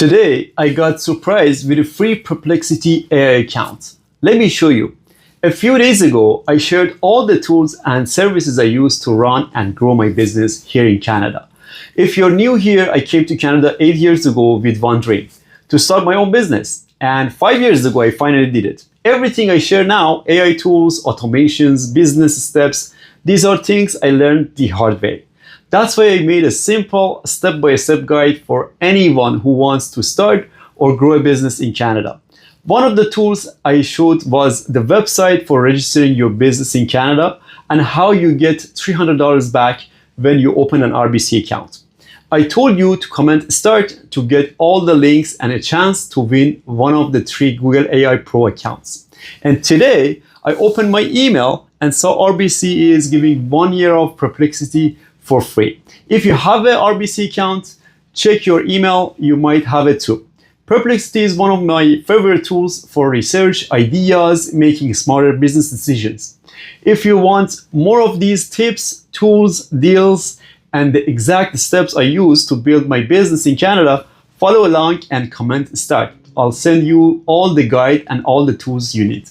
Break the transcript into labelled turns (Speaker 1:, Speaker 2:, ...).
Speaker 1: Today, I got surprised with a free Perplexity AI account. Let me show you. A few days ago, I shared all the tools and services I use to run and grow my business here in Canada. If you're new here, I came to Canada 8 years ago with one dream, to start my own business. And 5 years ago, I finally did it. Everything I share now, AI tools, automations, business steps, these are things I learned the hard way. That's why I made a simple step-by-step guide for anyone who wants to start or grow a business in Canada. One of the tools I showed was the website for registering your business in Canada and how you get $300 back when you open an RBC account. I told you to comment start to get all the links and a chance to win one of the 3 Google AI Pro accounts. And today, I opened my email and saw RBC is giving 1 year of Perplexity for free. If you have an RBC account, check your email, you might have it too. Perplexity is one of my favorite tools for research, ideas, making smarter business decisions. If you want more of these tips, tools, deals, and the exact steps I use to build my business in Canada, follow along and comment start. I'll send you all the guide and all the tools you need.